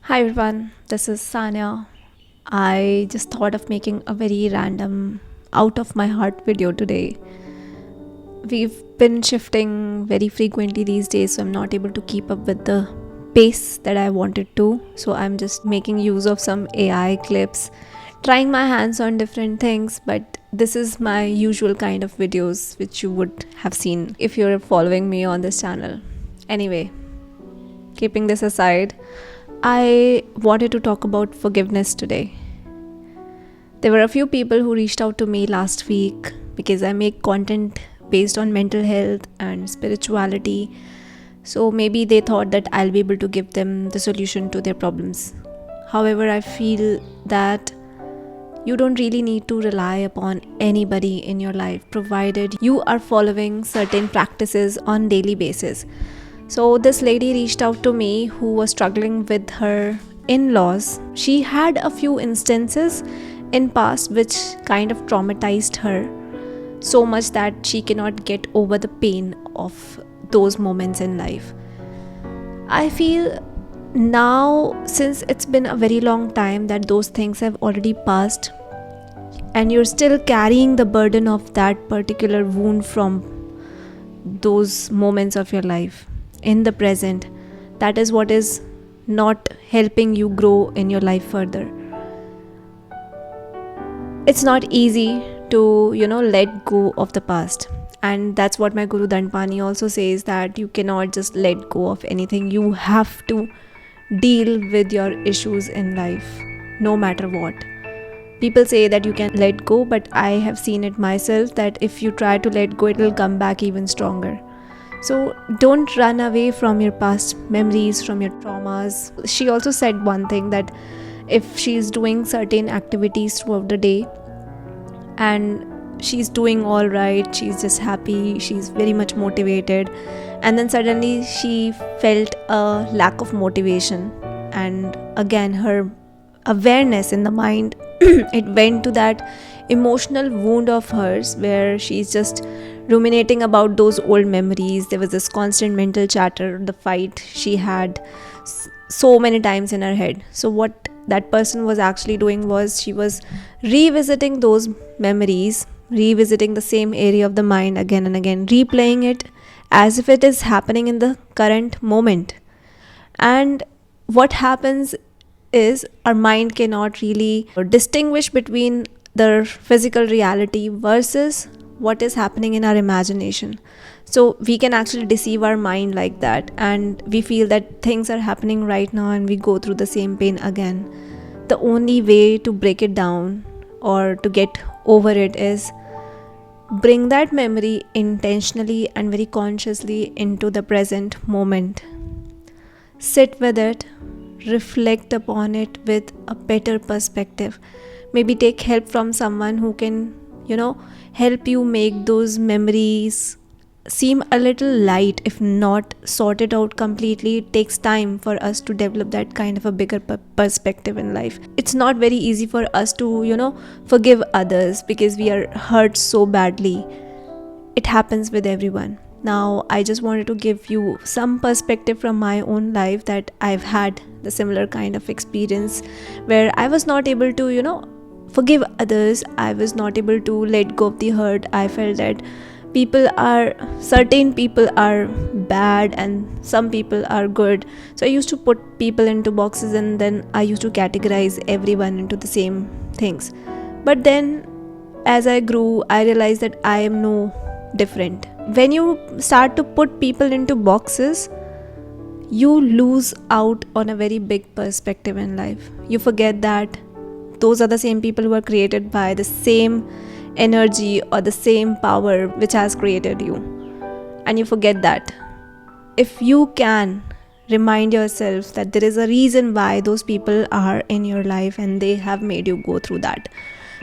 Hi everyone, this is Sanya. I just thought of making a very random, out of my heart video today. We've been shifting very frequently these days, so I'm not able to keep up with the pace that I wanted to. So I'm just making use of some AI clips, trying my hands on different things, but this is my usual kind of videos which you would have seen if you're following me on this channel. Anyway, keeping this aside, I wanted to talk about forgiveness today. There were a few people who reached out to me last week because I make content based on mental health and spirituality. So maybe they thought that I'll be able to give them the solution to their problems. However, I feel that you don't really need to rely upon anybody in your life provided you are following certain practices on daily basis. So this lady reached out to me who was struggling with her in-laws. She had a few instances in past which kind of traumatized her so much that she cannot get over the pain of those moments in life. I feel now, since it's been a very long time that those things have already passed and you're still carrying the burden of that particular wound from those moments of your life in the present, that is what is not helping you grow in your life further. It's not easy to let go of the past, and that's what my guru Dandpani also says, that you cannot just let go of anything. You have to deal with your issues in life no matter what. People say that you can let go, but I have seen it myself that if you try to let go, it will come back even stronger. So don't run away from your past memories, from your traumas. She also said one thing, that if she's doing certain activities throughout the day and she's doing all right, she's just happy, she's very much motivated, and then suddenly she felt a lack of motivation, and again her awareness in the mind it went to that emotional wound of hers where she's just ruminating about those old memories. There was this constant mental chatter, the fight she had so many times in her head. So what that person was actually doing was she was revisiting those memories, revisiting the same area of the mind again and again, replaying it as if it is happening in the current moment. And what happens is our mind cannot really distinguish between the physical reality versus what is happening in our imagination. So we can actually deceive our mind like that, and we feel that things are happening right now and we go through the same pain again. The only way to break it down or to get over it is bring that memory intentionally and very consciously into the present moment. Sit with it, reflect upon it with a better perspective. Maybe take help from someone who can, help you make those memories seem a little light. If not sorted out completely, it takes time for us to develop that kind of a bigger perspective in life. It's not very easy for us to, forgive others because we are hurt so badly. It happens with everyone. Now, I just wanted to give you some perspective from my own life, that I've had the similar kind of experience where I was not able to, forgive others. I was not able to let go of the hurt. I felt that certain people are bad and some people are good. So I used to put people into boxes, and then I used to categorize everyone into the same things. But then as I grew, I realized that I am no different. When you start to put people into boxes, you lose out on a very big perspective in life. You forget that those are the same people who are created by the same energy or the same power which has created you. And you forget that. If you can remind yourself that there is a reason why those people are in your life and they have made you go through that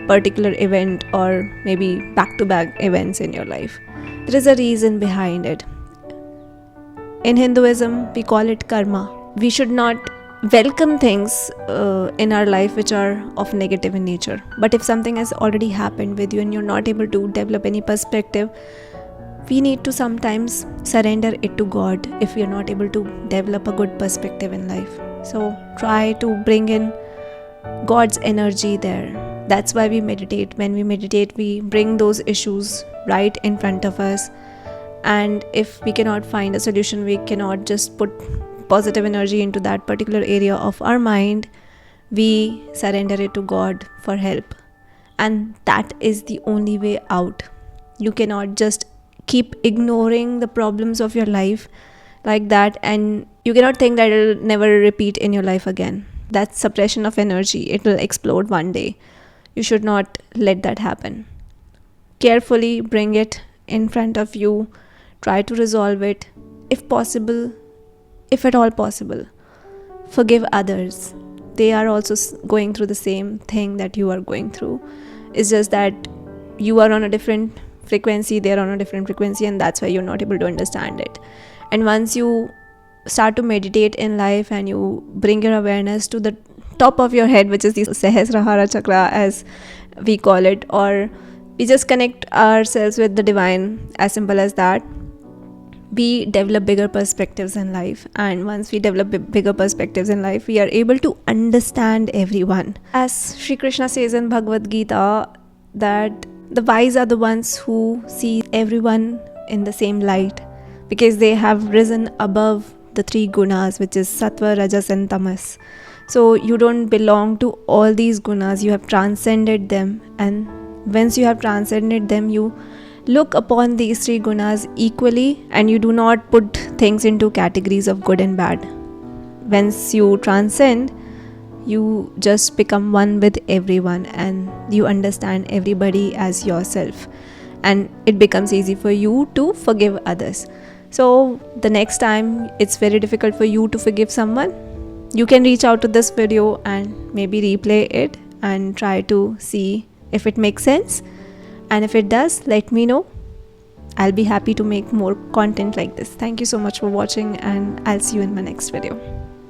particular event, or maybe back-to-back events in your life, there is a reason behind it. In Hinduism, we call it karma. We should not welcome things in our life which are of negative in nature. But if something has already happened with you and you're not able to develop any perspective, we need to sometimes surrender it to God if we are not able to develop a good perspective in life. So try to bring in God's energy there. That's why we meditate. When we meditate, we bring those issues right in front of us. And if we cannot find a solution, we cannot just put positive energy into that particular area of our mind. We surrender it to God for help. And that is the only way out. You cannot just keep ignoring the problems of your life like that, and you cannot think that it will never repeat in your life again. That's suppression of energy. It will explode one day. You should not let that happen. Carefully bring it in front of you. Try to resolve it if possible, if at all possible. Forgive others. They are also going through the same thing that you are going through. It's just that you are on a different frequency, they are on a different frequency, and that's why you're not able to understand it. And once you start to meditate in life and you bring your awareness to the top of your head, which is the Sahasrahara chakra as we call it, or we just connect ourselves with the divine, as simple as that, we develop bigger perspectives in life. And once we develop bigger perspectives in life, we are able to understand everyone. As Sri Krishna says in Bhagavad Gita, that the wise are the ones who see everyone in the same light, because they have risen above the three gunas, which is sattva, rajas and tamas. So you don't belong to all these gunas, you have transcended them. And once you have transcended them, you look upon these three gunas equally, and you do not put things into categories of good and bad. Once you transcend, you just become one with everyone, and you understand everybody as yourself, and it becomes easy for you to forgive others. So the next time it's very difficult for you to forgive someone, you can reach out to this video and maybe replay it and try to see if it makes sense. And if it does, let me know. I'll be happy to make more content like this. Thank you so much for watching, and I'll see you in my next video.